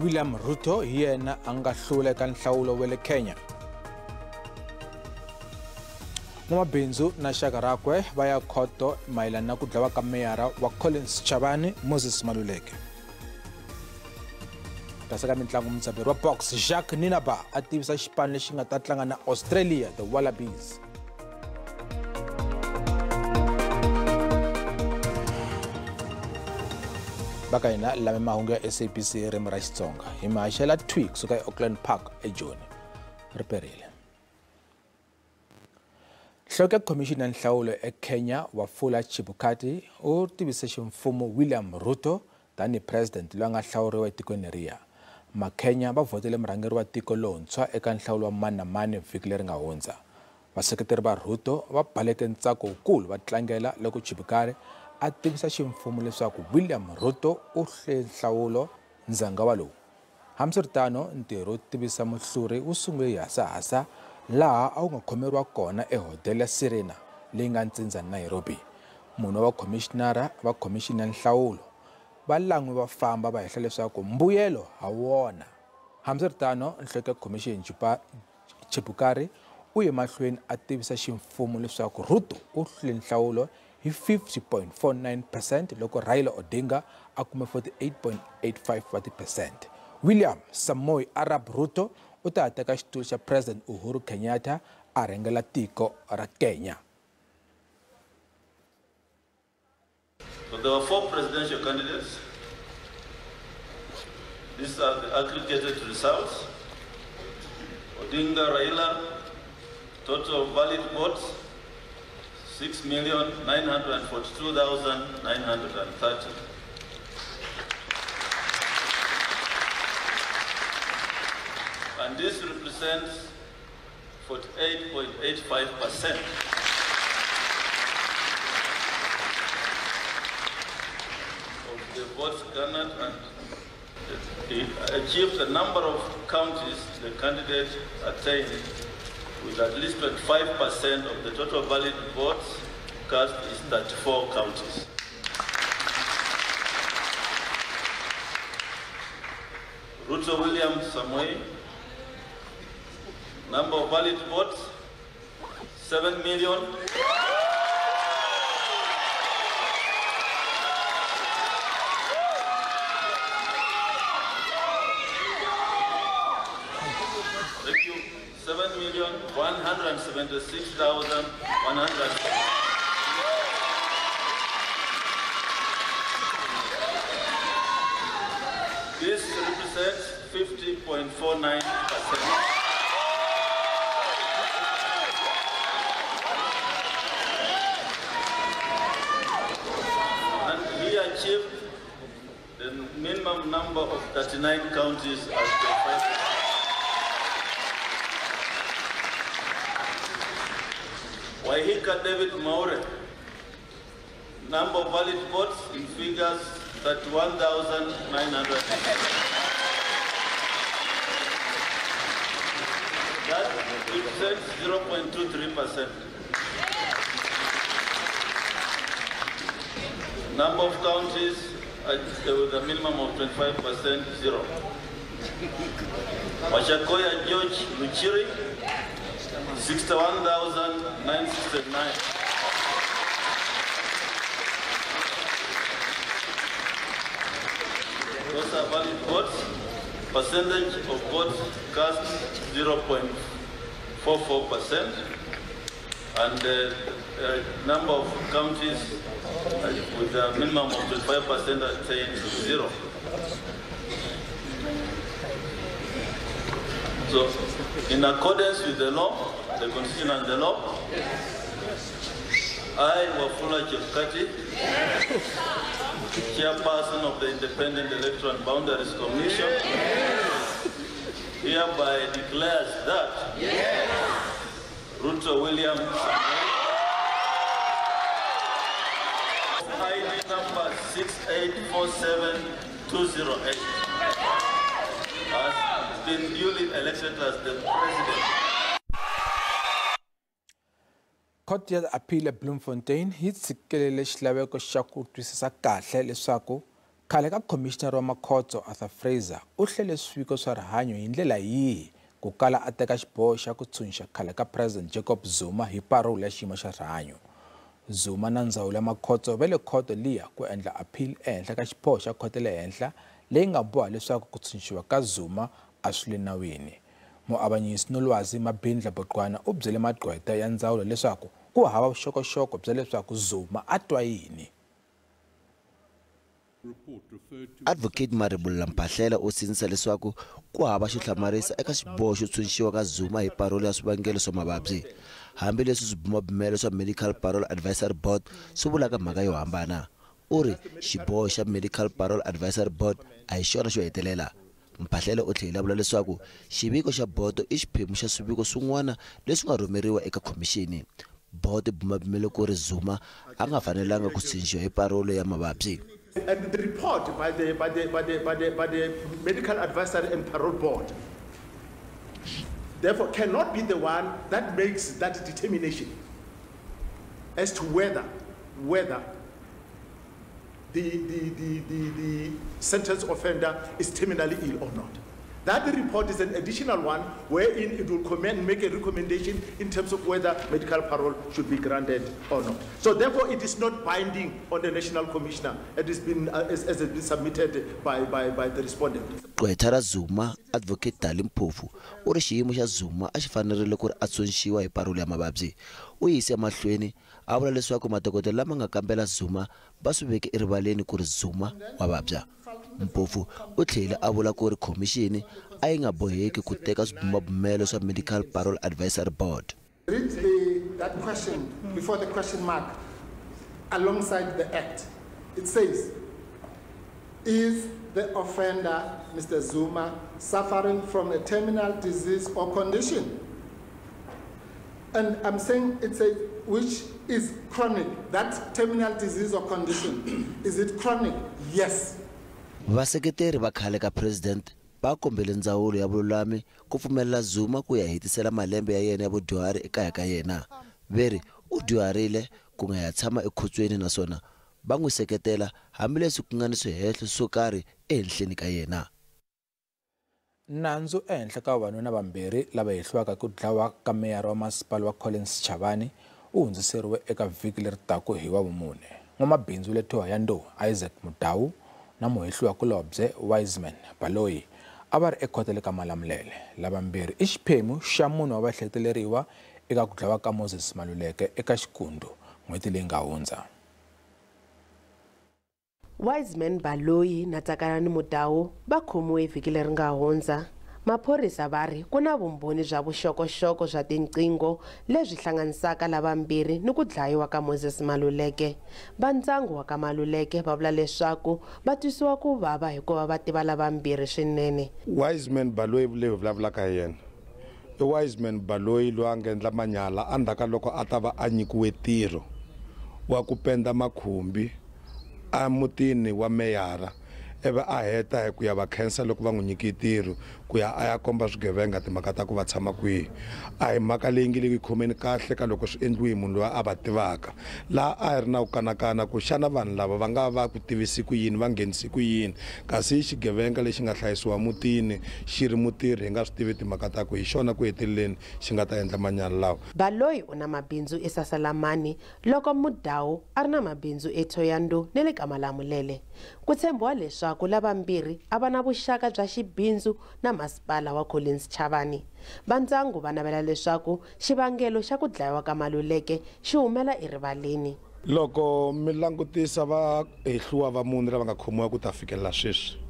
William Ruto yena anga hlula eka nhlawulo wa le Kenya. N'wamabindzu na xaka rakwe va ya khoto mayelana na ku dlawa ka meyara wa Collins Chavani Moses Maluleke. Kasi ka mitlangu mutsaberi wa box Jacques Ninaba a tivisa xipano lexi nga ta tlanga na Australia the Wallabies. Baka hina lame mahungu ya SABC ririmi ra Xitsonga hi mahashela tweak suka eAuckland Park eJoni riperile. Nhloko ya Commission ya nhlawulo eKenya Wafula Chebukati u tivise ximfumo William Ruto tani president loyi a nga hlawuriwa etikweni leriya. Makenya va votele murhangeri wa tiko lontshwa eka nhlawulo wa mani na mani vhiki leri nga hundza. Vaseketeri va Ruto va baleke ntsako wukulu va tlangela loko Chebukati a tivisa ximfumo leswaku William Ruto u hle nhlawulo ndzhanga lowu. Hambiswiritano ntirho wo tivisa muhluri wu sungule hi hasahasa laha a wu nga khomeriwa kona ehotela ya Serena leyi nga ntsindza Nairobi. Munhu wa commissioner va commission ya nhlawulo va langwe va famba va hehla leswaku mbuyelo ha wona. Hambiswiritano nhloko ya commission Chebukati u ye mahlweni a tivisa ximfumo leswaku Ruto u hle nhlawulo hi 50.49% loko Raila Odinga a kume 48.85%. William Samoei Arap Ruto u ta teka xitulu xa President Uhuru Kenyatta a rhangela tiko ra Kenya. So there were 4 presidential candidates. These are the aggregated results. Odinga Raila, total valid votes 6,942,930. And this represents 48.85% of the votes garnered, and it achieved a number of counties the candidate attained with at least 25% of the total valid votes cast is 34 counties. Ruto William Samoei, number of valid votes, 7 million. Thank you. 7,176,100. This represents 50.49%. And he achieved the minimum number of 39 counties as the first. Wahika David Maure, number of valid votes in figures 31,900. That represents 0.23%. Number of counties with a minimum of 25%, 0. Washakoya George Luchiri, 61,969. Those are valid votes. Percentage of votes cast 0.44%, and the number of counties with a minimum of 25% attained 0. So, in accordance with the law, the Constitution and the law, I, Wafula Chebukati, Chairperson of the Independent Electoral and Boundaries Commission, hereby declares that Ruto William ID number 6847208 has been duly elected as the president. Khoto ya appeal ya Bloemfontein yi tshikelele xilaveko xa ku twisisa kahle leswaku Khale ka Commissioner wa Makhoto Arthur Fraser u hlele swiviko swa rihanyo hi ndlela yihi ku kala a teka xiboho xa ku tshunxa khale ka President Jacob Zuma hi parole ya xiyimo xa rihanyo. Zuma na ndzawulo ya Makhoto va le khoto liya ku endla appeal ehenhla ka xiboho xa khoto le henhla leyi nga boha leswaku ku tshunxiwa ka Zuma a swi le nawini. Muavanyisi no lwazi Mabindla Botwana u byele magqweta ya ndzawulo leswaku ku hava vuxokoxoko bya leswaku Zuma a twa yini. Advocate Maribulla Mpahlela u sindzisa leswaku ku hava xo hlamarisa eka xiboho xo tshunxiwa ka Zuma hi parole ya swivangelo swa mavabyi, hambi leswi swibumabumelo swa Medical Parole Advisory Board swi vulaka mhaka yo hambana. U ri xiboho xa Medical Parole Advisory Board a hi xona xo hetelela. Mpahlela u tlhela vula leswaku xiviko xa bodo i xiphemu xa swiviko swin'wana leswi nga rhumeriwa eka khomixini. Bodo bumabumele ku ri Zuma a nga fanelanga ku tshunxiwa hi parole ya mavabyi. And the report by the Medical Advisory and Parole Board, therefore, cannot be the one that makes that determination as to whether the sentenced offender is terminally ill or not. That report is an additional one wherein it will make a recommendation in terms of whether medical parole should be granted or not. So therefore it is not binding on the National Commissioner. It has been, as it has been submitted by the respondent. Gqweta ra Zuma, Advocate Talimpofu, u ri xiyimo xa Zuma a xi fanerile ku ri a tshunxiwa hi parole ya mavabyi. U yise mahlweni a vula leswaku madokodela lama nga kambela Zuma va swi veke erivaleni ku ri Zuma wa vabya. Mpofu u tlhela a vula ku ri khomixini a yi nga boheki ku teka swibumabumelo swa Medical Parole Advisory Board. Read that question before the question mark alongside the act. It says, is the offender, Mr. Zuma, suffering from a terminal disease or condition? And I'm saying it's a which is chronic. That terminal disease or condition, is it chronic? Yes. Vaseketeri va khale ka president va kombele ndzawulo ya vululami ku pfumelela Zuma ku ya hetisela malembe ya yena ya vudyuhari ekaya ka yena. Veri u dyuharile ku nga ya tshama ekhotsweni naswona va n'wi seketela hambileswi ku nga ni swihehlo swo karhi ehenhleni ka yena. Nandzu ehenhla ka vavanuna vambirhi lava hehliwaka ku dlawa ka meyara wa masipala wa Khale u hundziseriwe eka vhiki leri taka hi Wavumune. N'wamabindzu le Thoha ya Ndo Isaac Mudawu na muhehliwa kulobye Wiseman Baloyi a va ri ekhoto le ka Malamulele. Lavambirhi i xiphemu xa munhu wa vahleketeleriwa eka ku dlawa ka Moses Maluleke eka Xikundu n'hweti leyi nga hundza. Wiseman Baloyi na Tsakarani Mudawu va khomiwe vhiki leri nga hundza. Maphorisa va ri ku na vumbhoni bya vuxokoxoko bya tinqingho lebyi hlanganisaka lavambirhi ni ku dlayiwa ka Moses Maluleke. Va ndyangu wa ka Maluleke va vula leswaku va twisiwa ku vava hikuva va tiva lavambirhi swinene. Wiseman Baloyi leyi vulavulaka hi yena i Wiseman Baloyi loyi a nga endla manyala endzhaku loko a ta va a nyikiwe ntirho wa ku penda makhumbi a mutini wa meyara eva a heta hi ku ya va khensa loko va n'wi nyiki ntirho ku ya a ya komba swigevenga timhaka ta ku va tshama kwihi. A hi mhaka leyi nge le khomeni kahle ka loko swi endliwe munhu loyi a va tivaka laha a ri na ku kanakana ku xana vanhu lava va nga va ku tivisi ku yini va nghenisi ku yini kasi xigevenga lexi nga hlayisiwa mutini xi ri mutirhi hi nga swi tivi timhaka ta ku hi xona ku heteleleni xi nga ta endla manyala lawa. Baloyi u na mabindzu eSasalamani loko Mudawu a ri na mabindzu eThoyando ne le ka Malamulele. Ku tshembiwa leswaku lavambirhi a va na vuxaka bya xibindzu na masipala wa Khale. Va ndyangu va navela leswaku xivangelo xa ku dlayiwa ka Maluleke xi humela erivaleni. Loko mi langutisa vahehliwa va mune lava nga khomiwa ku ta fikelela sweswi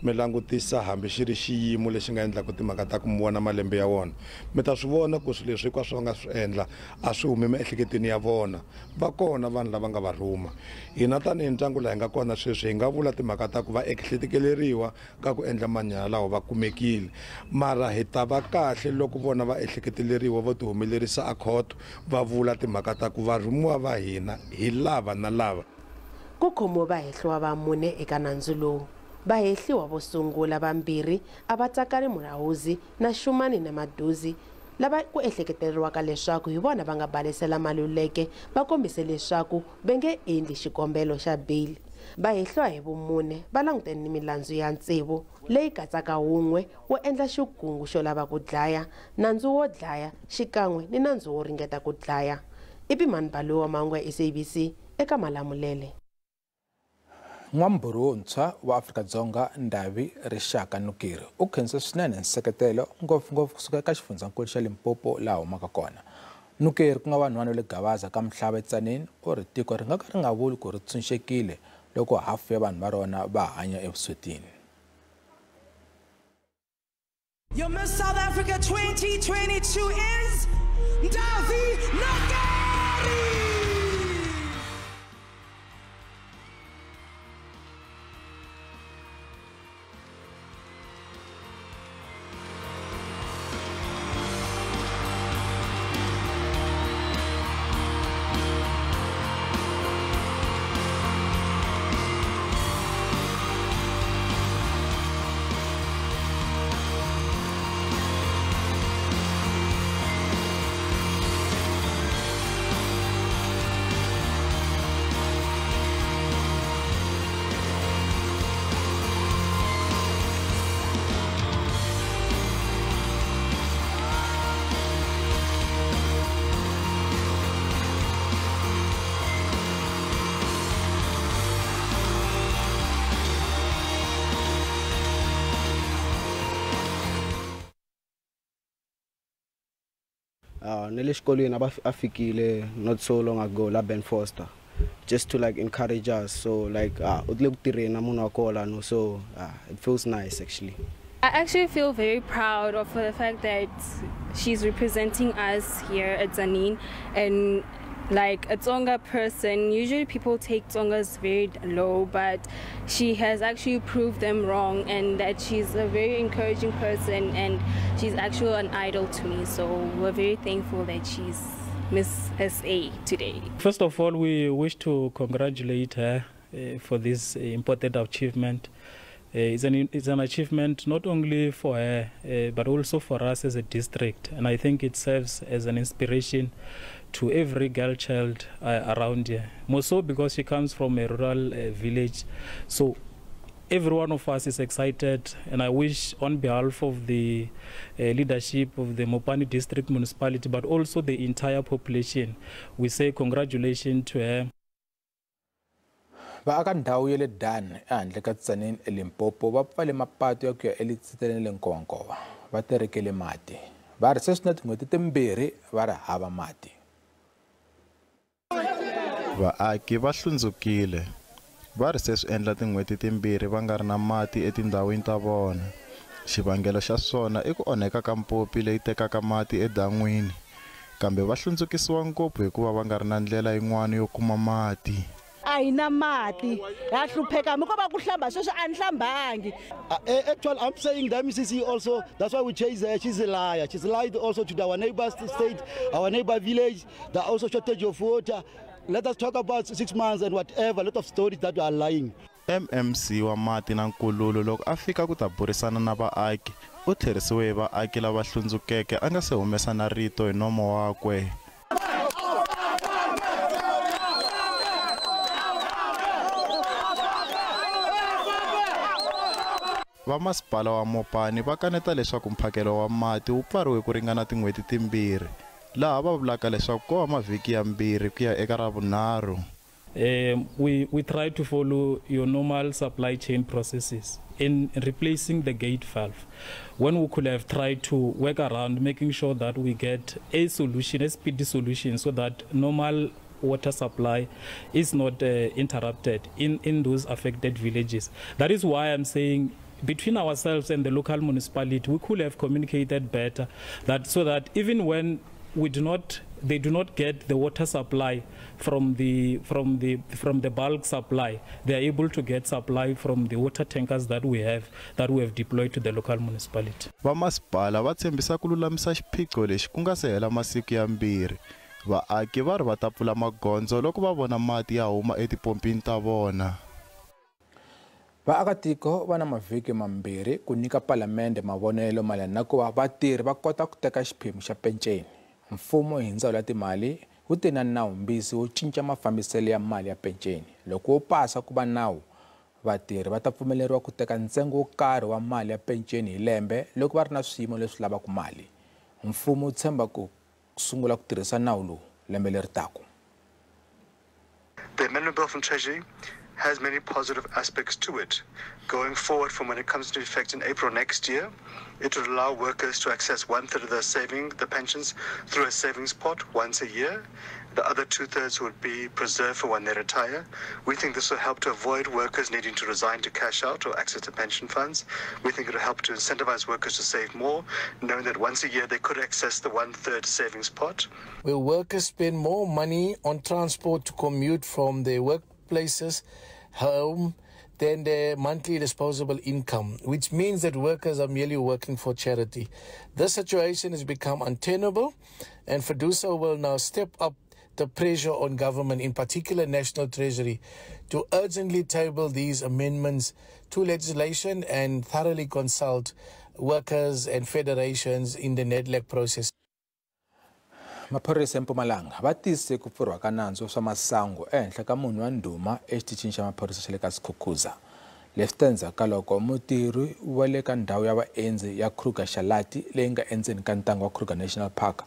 mi langutisa hambi xi ri xiyimo lexi nga endlaka timhaka ta ku mi vona malembe ya vona mi ta swi vona ku swilo leswi hinkwaswo va nga swi endla a swi humi emiehleketweni ya vona. Va kona vanhu lava nga va rhuma. Hina tanihi ndyangu laha hi nga kona sweswi hi nga vula timhaka ta ku va ehleketeleriwa ka ku endla manyala lawa va kumekile mara hi ta va kahle loko vona va ehleketeleriwa vo tihumelerisa ekhoto va vula timhaka ta ku varhumiwa va hina hi lava na lava. Ku khomiwe vahehliwa va mune eka nandzu lowu. Vahehliwa vo sungula vambirhi a va Tsakani Mulahuzi na Shumani na Maduzi lava ku ehleketeriwaka leswaku hi vona va nga balisela Maluleke va kombise leswaku va nge endli xikombelo xa bail. Vahehliwa hi vumune va langutene ni milandzu ya ntsevu leyi katsaka wun'we wo endla xigungu xo lava ku dlaya, nandzu wo dlaya xikan'we ni nandzu wo ringeta ku dlaya. Ipimani Baloyi wa Mahungu ya SABC eka Malamulele. N'wambhuri wuntshwa wa Afrika Dzonga Ndavi Rixaka Nukeri u khense swinene nseketelo ngopfungopfu kusuka eka xifundzankulu xa Limpopo laha humaka kona. Nukeri ku nga vanhu va le Gavaza ka Mhlava Tzaneen u ri tiko ri nga ka ri nga vuli ku ri tshunxekile loko hafu ya vanhu va rona va hanya evuswetini. Your Miss South Africa 2022 is Ndavi Nukeri! Nelixikolweni afikile not so long ago la Ben Foster, just to like encourage us. So like so it feels nice actually. I actually feel very proud of the fact that she's representing us here at Tzaneen, and like a Dzonga person, usually people take Dzongas very low, but she has actually proved them wrong, and that she's a very encouraging person, and she's actually an idol to me. So we're very thankful that she's Miss SA today. First of all, we wish to congratulate her for this important achievement. It's an achievement not only for her, but also for us as a district, and I think it serves as an inspiration to every girl child around here, more so because she comes from a rural village. So every one of us is excited, and I wish on behalf of the leadership of the Mopani District Municipality, but also the entire population, we say congratulations to her. Vaaka ndhawu ya le Dan ehandle ka Tzaneen eLimpopo va pfale mapatu ya ku ya eLitsitseleni le Nkowankowa va terekele mati. Va ri sweswi na tin'hweti timbirhi va ri hava mati. Vaaki va hlundzukile va ri se swi endla tin'hweti timbirhi va nga ri na mati etindhawini ta vona. Xivangelo xa swona i ku onheka ka mpopi leyi tekaka mati edan'wini, kambe va hlundzukisiwa ngopfu hikuva va nga ri na ndlela yin'wana yo kuma mati. Ayina mati ya hlupheka miko ba ku hlamba sweswi a nhlambangi. Actually, I'm saying that Mrs. also, that's why we chase her. She's a liar. She's lied also to our neighbor state, our neighbor village. There also shortage of water. Let us talk about 6 months and whatever, a lot of stories that are lying. MMC wa mati na nkululo loko a fika ku ta burisana na vaaki u tlherisiwe hi vaaki lava hlundzukeke a nga se humesa na rito hi nomo wakwe. Vamasipala wa Mopani va kaneta leswaku mphakelo wa mati wu pfariwe ku ringana tin'hweti timbirhi, laha va vulaka leswaku ko va mavhiki ya mbirhi ku ya eka ravunharhu. We try to follow your normal supply chain processes in replacing the gate valve, when we could have tried to work around making sure that we get a solution, a speedy solution, so that normal water supply is not interrupted in those affected villages. That is why I'm saying between ourselves and the local municipality, we could have communicated better, that so that even when they do not get the water supply from the bulk supply, they are able to get supply from the water tankers that we have deployed to the local municipality. Vamasipala va tshembisa ku lulamisa xiphiqo lexi ku nga se hela masiku ya mbirhi. Vaaki va ri va ta pfula magondzo loko va vona mati ya huma etipompini ta vona. Vaakatiko va na mavhiki mambirhi ku nyika palamende mavonelo mayelana na ku va vatirhi va kota ku teka xiphemu xa penceni. Mfumo hi ndzawulo ya timali wu te na nawu mbisi wo cinca mafambiselo ya mali ya penceni. Loko wo pasa ku va nawu, vatirhi va ta pfumeleriwa ku teka ntsengo wo karhi wa mali ya penceni hi lembe loko va ri na swiyimo leswi lavaka mali. Mfumo wu tshemba ku sungula ku tirhisa nawu lowu lembe leri taka. The amendment bill from Treasury has many positive aspects to it. Going forward from when it comes into effect in April next year, it would allow workers to access 1/3 of their pensions through a savings pot once a year. The other 2/3 would be preserved for when they retire. We think this will help to avoid workers needing to resign to cash out or access to pension funds. We think it will help to incentivize workers to save more, knowing that once a year they could access the 1/3 savings pot. Where workers spend more money on transport to commute from their workplaces home than their monthly disposable income, which means that workers are merely working for charity. This situation has become untenable, and FEDUSA will now step up the pressure on government, in particular National Treasury, to urgently table these amendments to legislation and thoroughly consult workers and federations in the NEDLAC process. Maphorisa eMpumalanga va tise ku pfurhwa ka nandzu swa masangu ehenhla ka munhu wa ndhuma exitichini xa maphorisa xa le ka Skukuza. Leswi ta endzhaku ka loko mutirhi wa le ka ndhawu ya vaendzi ya Kruger Shalati leyi nga endzeni ka ntanga wa Kruger National Park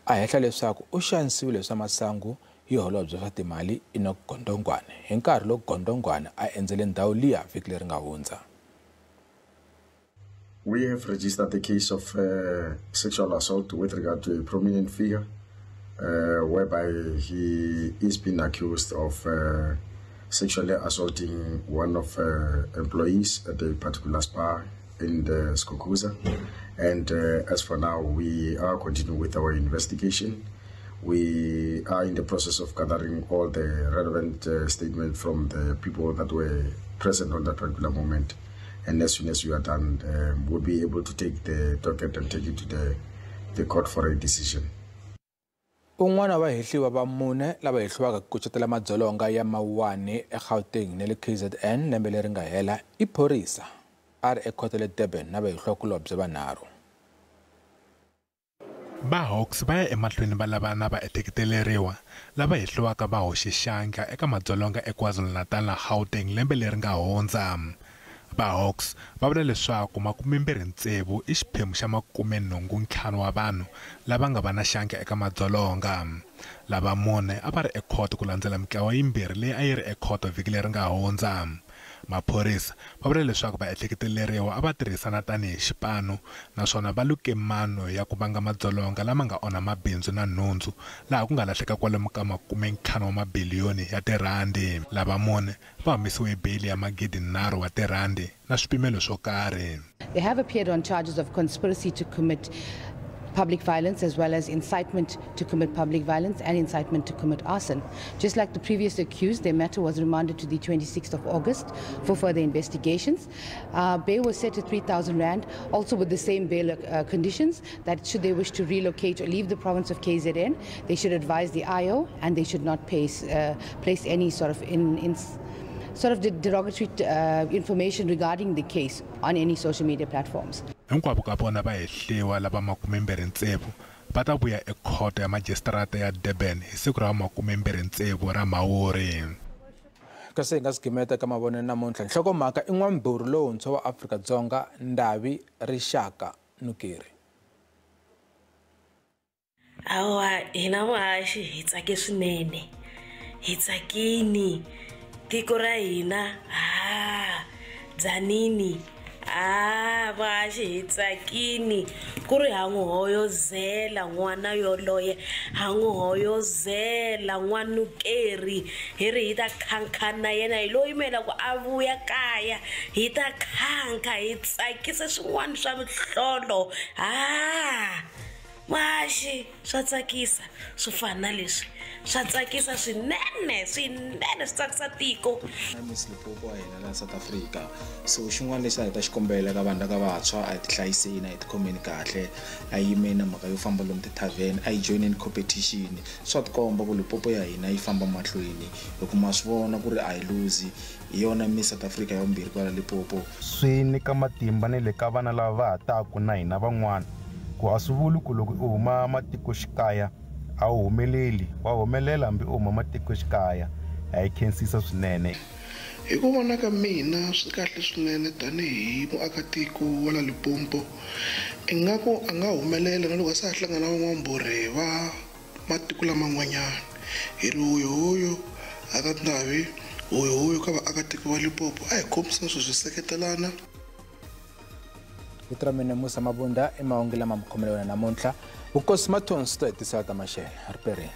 a hehla leswaku u xanisiwile swa masangu hi holobye swa timali Enoch Gondongwana hi nkarhi loko Gondongwana a endzele ndhawu liya vhiki leri nga hundza. We have registered the case of sexual assault with regard to a prominent figure, whereby he is being accused of sexually assaulting one of employees at a particular spa in the Skukuza. And as for now, we are continuing with our investigation. We are in the process of gathering all the relevant statements from the people that were present on that particular moment. And as soon as we are done, we'll be able to take the docket and take it to the court for a decision. Un'wana wa Vahehliwa va mune lava hehliwaka ku kucetela madzolonga ya mawani eGauteng na le KZN lembe leri nga hela I phorisa a ri ekhoto le Durban na vahehliwakulobye vanharhu. Hawks va ya emahlweni va lavana va eteketeleriwa lava hehliwaka va hoxe xandla eka madzolonga eKwaZulu-Natal na Gauteng lembe leri nga hundza. Hawks va vula leswaku 26 I xiphemu xa 85 wa vanhu lava nga va na xandla eka madzolonga. Lava mune a va ri ekhoto ku landzela mintlawa yimbirhi leyi a yi ri ekhoto vhiki leri nga hundza. Maphorisa va vula leswaku va ehleketeleriwa a va tirhisana tanihi xipano naswona va luke mano ya ku vanga madzolonga lama nga onha mabindzu na nhundzu laha ku nga lahleka kwalomu ka 50 wa mabiliyoni ya tirhandi. Lava mune va humesiwe beli ya R3 wa tirhandi na swipimelo swo karhi. They have appeared on charges of conspiracy to commit public violence as well as incitement to commit public violence and incitement to commit arson. Just like the previous accused, their matter was remanded to the 26th of August for further investigations. Bail was set at 3,000 Rand, also with the same bail conditions that should they wish to relocate or leave the province of KZN, they should advise the IO and they should not place any sort of derogatory information regarding the case on any social media platforms. Hinkwavo ka vona vahehliwa lava 26 va ta vuya ekhoto ya magistrate ya Durban hi siku ra 26 ra Mhawuri. Kasi hi nga sigimeta ka mavonelo namuntlha nhlokomhaka I n'wambhurhi lowuntshwa wa Afrika-Dzonga Ndavi Rixaka Nukeri. Awa hina vahaxi hi tsake swinene hi tsakini tiko ra hina Tzaneen vahaxi hi tsakini ku ri ha n'wi hoyozela n'wana yoloye ha n'wi hoyozela n'wana Nukeri hi ri hi ta khankhana yena hi lo yimela ku a vuya kaya hi ta khankha hi tsakisa swin'wana swa mihlolo vahaxi swa tsakisa swo fana leswi swa tsakisa swinene swi tsakisa tiko. Masiku wa hina la South Africa so xin'wana lexi a hi ta xikombela ka vanhu lava vantshwa a hi ti hlayiseni a hi ti khomeni kahle a yi yimeni na mhaka yo famba lomu tithaveni a yi joineni competition swa tikomba ku Limpopo ya hina yi famba mahlweni loko ma swi vona ku ri a hi lose hi yona Miss South Africa ya vumbirhi kwala Limpopo. Swi nyika matimba ne le ka vana lava va ha taku na hina van'wana ku a swi vuli ku loko u huma matiko xikaya a wu humeleli wa humelela hambi u huma matikoxikaya ha yi khensisa swinene. Hi ku vona ka mina swi kahle swinene tanihi muakatiko wa la Limpopo ingaku a nga humelela na loko se a hlangana van'wambhuri va matiko laman'wanyana hi ri huyo aka Ndavi huyo ka vaakatiko va Limpopo a hi khomisana sweswi hi seketelana. Vito ra mina Musa Mabunda i mahungu lama mi khomeleni namuntlha vukosi mathonsi to hetisela ta maxele riperini.